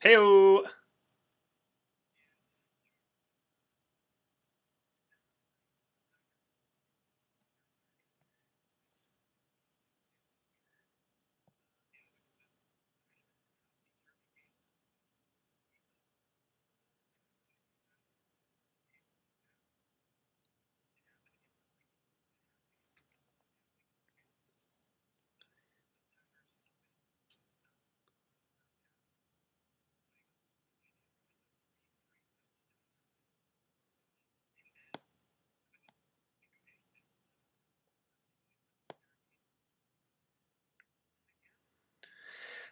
Heyo.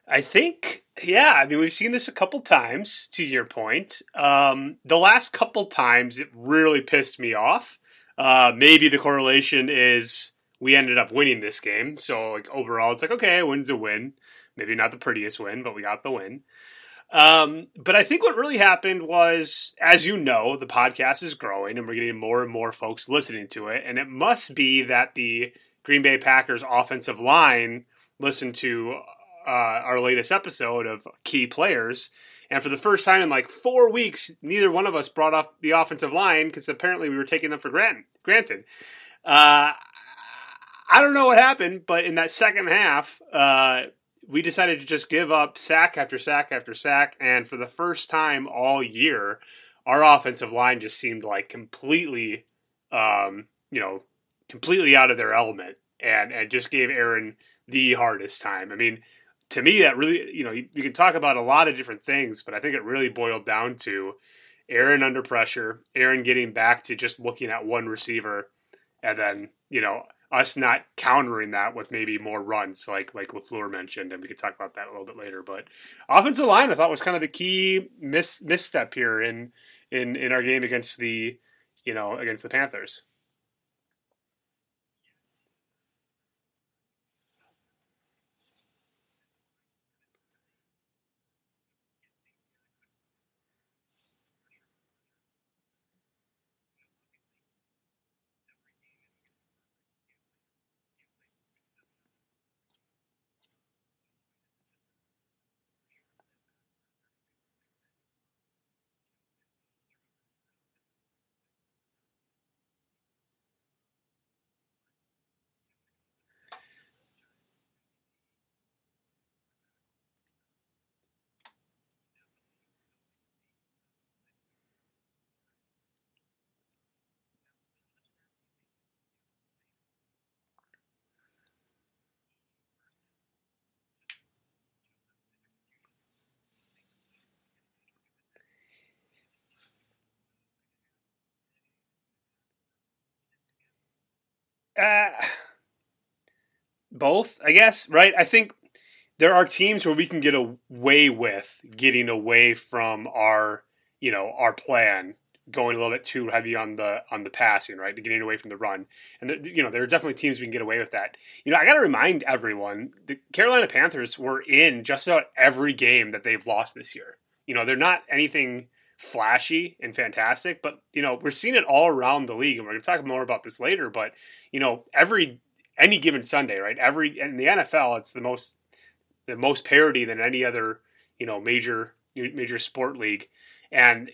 I think, yeah, I mean, we've seen this a couple times, to your point. The last couple times, it really pissed me off. Maybe the correlation is we ended up winning this game. So, like, overall, it's like, okay, a win's a win. Maybe not the prettiest win, but we got the win. But I think what really happened was, as you know, the podcast is growing and we're getting more and more folks listening to it. And it must be that the Green Bay Packers offensive line listened to our latest episode of key players. And for the first time in like 4 weeks, neither one of us brought up the offensive line because apparently we were taking them for granted. Uh, I don't know what happened, but in that second half, we decided to just give up sack after sack after sack, and for the first time all year, our offensive line just seemed like completely, um, you know, completely out of their element, and just gave Aaron the hardest time. I mean, to me, that really, you can talk about a lot of different things, but I think it really boiled down to Aaron under pressure, Aaron getting back to just looking at one receiver, and then us not countering that with maybe more runs, like LaFleur mentioned, and we could talk about that a little bit later. But offensive line, I thought was kind of the key misstep here in our game against the Panthers. Uh, Both, I guess, right? I think there are teams where we can get away with getting away from our plan, going a little bit too heavy on the passing, right? Getting away from the run. And there are definitely teams we can get away with that. I got to remind everyone the Carolina Panthers were in just about every game that they've lost this year. They're not anything flashy and fantastic, but we're seeing it all around the league, and we're going to talk more about this later. But every any given Sunday, right? Every in the NFL, it's the most parity than any other major sport league, and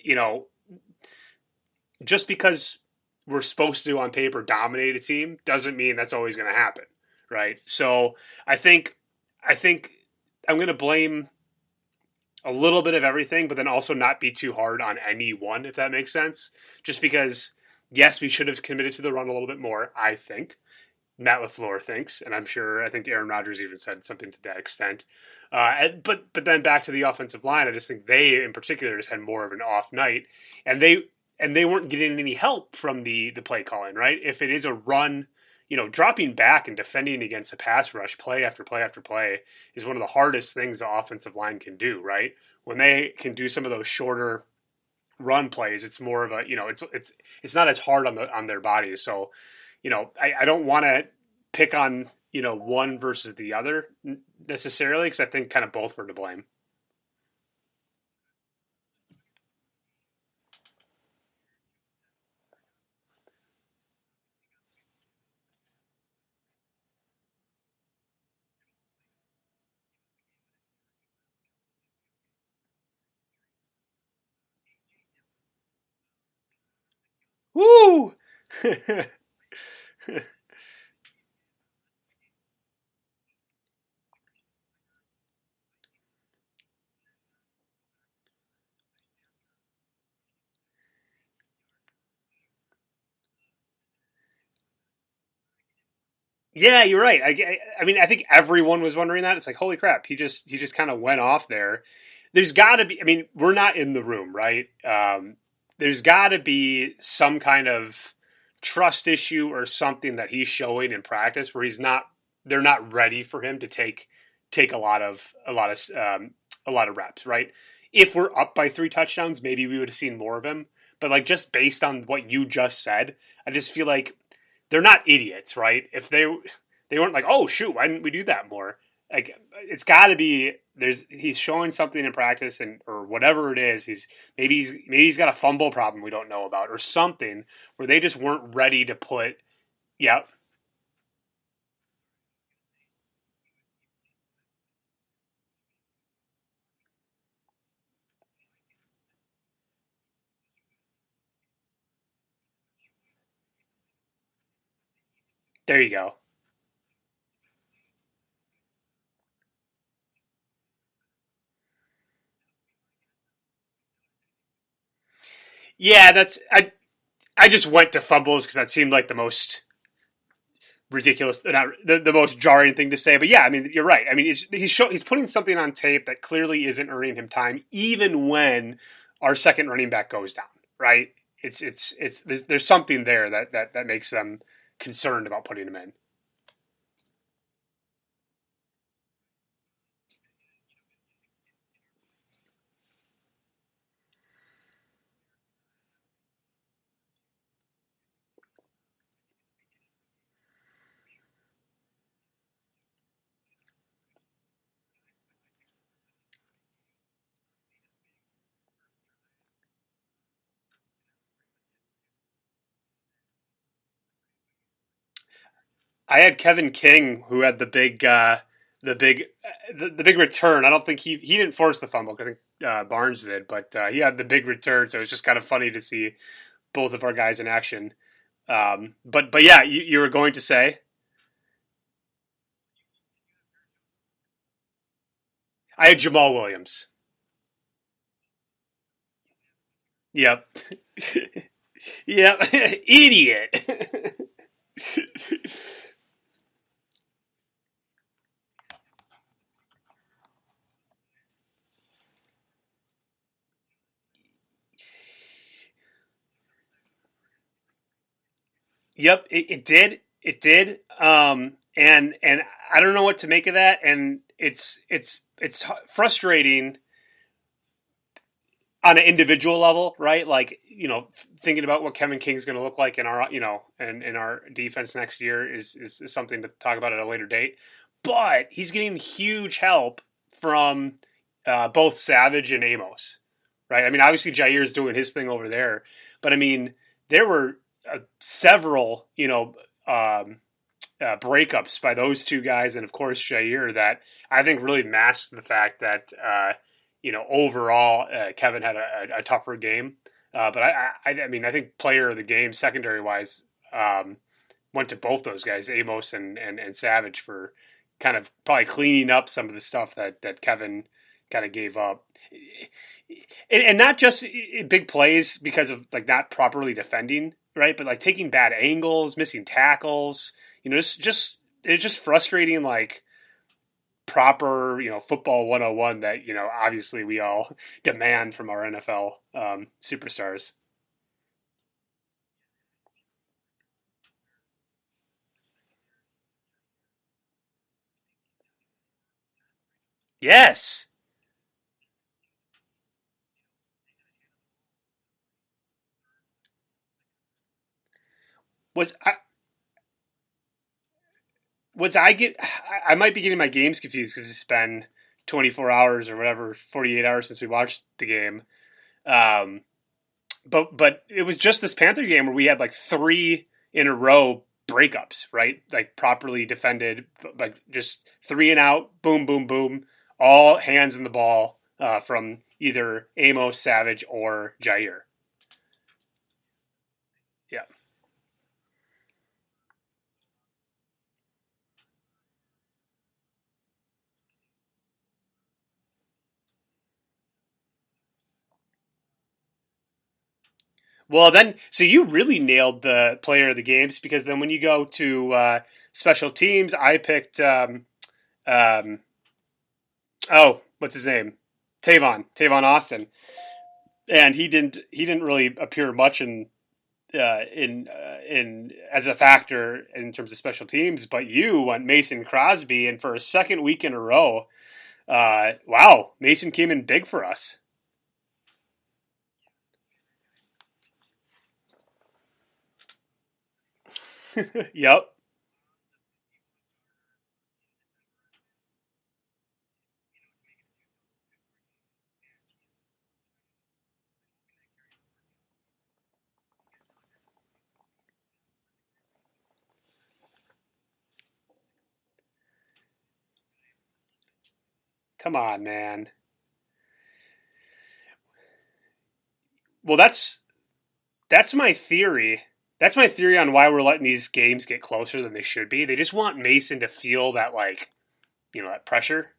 just because we're supposed to on paper dominate a team doesn't mean that's always going to happen, right? So I think I think I'm going to blame a little bit of everything, but then also not be too hard on any one, if that makes sense. Just because, yes, we should have committed to the run a little bit more. I think Matt LaFleur thinks, and I think Aaron Rodgers even said something to that extent. But then back to the offensive line, I just think they in particular just had more of an off night, and they weren't getting any help from the play calling. Right, if it is a run, dropping back and defending against a pass rush, play after play after play, is one of the hardest things the offensive line can do. Right, when they can do some of those shorter run plays, it's more of a it's not as hard on their bodies. So I don't want to pick on one versus the other necessarily because I think kind of both were to blame. Woo! Yeah, you're right. I mean, I think everyone was wondering that. It's like, holy crap, he just kind of went off there. There's got to be. I mean, we're not in the room, right? There's got to be some kind of trust issue or something that he's showing in practice where he's not. They're not ready for him to take a lot of reps, right? If we're up by three touchdowns, maybe we would have seen more of him. But like just based on what you just said, I just feel like they're not idiots, right? If they weren't like, oh shoot, why didn't we do that more? Like it's got to be he's showing something in practice and or whatever it is. Maybe he's got a fumble problem we don't know about or something where they just weren't ready to put. Yeah, there you go. Yeah, I just went to fumbles because that seemed like the most ridiculous, not the most jarring thing to say. But yeah, I mean, you're right. I mean, he's putting something on tape that clearly isn't earning him time, even when our second running back goes down. Right? It's there's something there that makes them concerned about putting him in. I had Kevin King who had the big the big return. I don't think he didn't force the fumble. I think Barnes did, but he had the big return. So it was just kind of funny to see both of our guys in action. But yeah, you were going to say I had Jamal Williams. Yep. Yep. Idiot. Yep, it did. It did. And I don't know what to make of that. And it's frustrating on an individual level, right? Like thinking about what Kevin King's going to look like in our and in our defense next year is something to talk about at a later date. But he's getting huge help from both Savage and Amos, right? I mean, obviously Jair's doing his thing over there, but I mean, there were several breakups by those two guys, and of course Jair that I think really masked the fact that overall Kevin had a tougher game. But I mean I think player of the game secondary wise went to both those guys, Amos and Savage for kind of probably cleaning up some of the stuff that Kevin kind of gave up. And not just in big plays because of like not properly defending, right? But like taking bad angles, missing tackles. Just it's just frustrating. Like proper, football 101 that obviously we all demand from our NFL superstars. Yes, was I was I get I might be getting my games confused because it's been 24 hours or whatever, 48 hours since we watched the game. Um, but it was just this Panther game where we had like three in a row breakups, right? Like properly defended, like just three and out, boom, boom, boom, all hands in the ball from either Amos, Savage, or Jair. Well, then, so you really nailed the player of the games because then when you go to special teams, I picked um, oh, what's his name? Tavon Austin, and he didn't really appear much in as a factor in terms of special teams. But you went Mason Crosby, and for a second week in a row, wow, Mason came in big for us. Yep. Come on, man. Well, that's my theory. That's my theory on why we're letting these games get closer than they should be. They just want Mason to feel that like that pressure,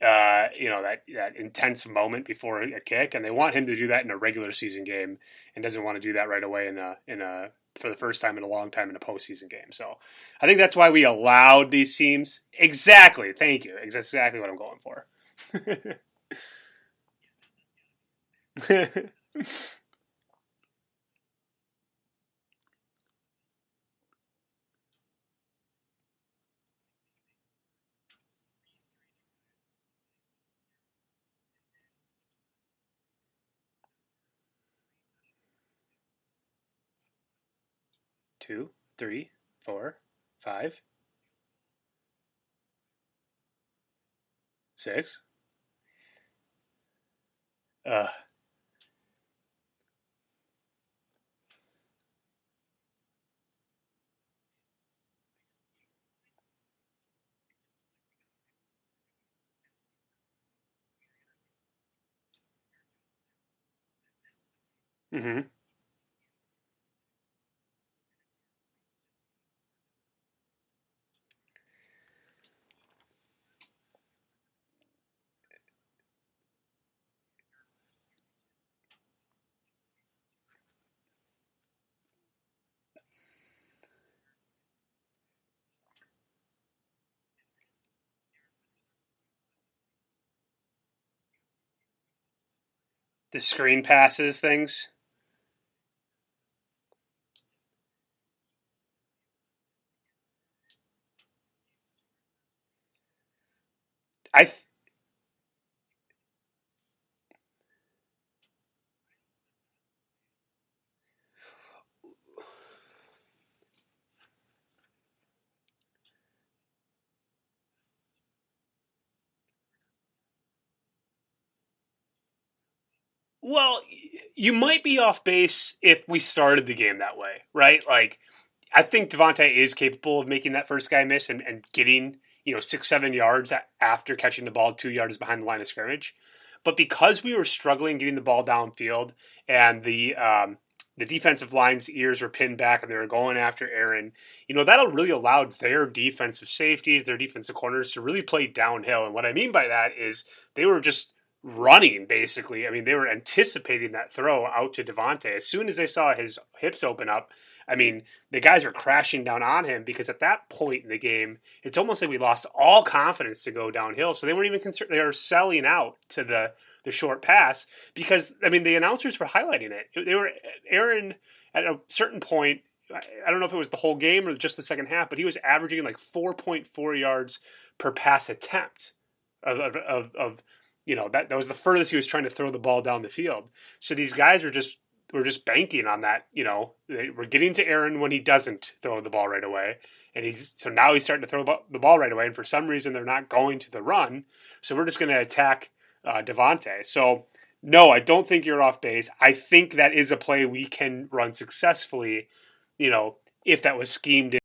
that intense moment before a kick, and they want him to do that in a regular season game, and doesn't want to do that right away in a for the first time in a long time in a postseason game. So I think that's why we allowed these teams. Exactly. Thank you. Exactly what I'm going for. 2, 3, 4, 5, 6. Uh, mm-hmm. The screen passes things. I Well, you might be off base if we started the game that way, right? Like, I think Devontae is capable of making that first guy miss and getting, 6, 7 yards after catching the ball 2 yards behind the line of scrimmage. But because we were struggling getting the ball downfield and the defensive line's ears were pinned back and they were going after Aaron, that'll really allowed their defensive safeties, their defensive corners to really play downhill. And what I mean by that is they were just running basically. I mean, they were anticipating that throw out to Devontae. As soon as they saw his hips open up, I mean, the guys are crashing down on him because at that point in the game, it's almost like we lost all confidence to go downhill. So they weren't even concerned. They were selling out to the short pass because I mean the announcers were highlighting it. They were Aaron at a certain point. I don't know if it was the whole game or just the second half, but he was averaging like 4.4 yards per pass attempt of that was the furthest he was trying to throw the ball down the field. So these guys were just banking on that. They were getting to Aaron when he doesn't throw the ball right away, and so now he's starting to throw the ball right away. And for some reason, they're not going to the run, so we're just going to attack Devontae. So no, I don't think you're off base. I think that is a play we can run successfully. If that was schemed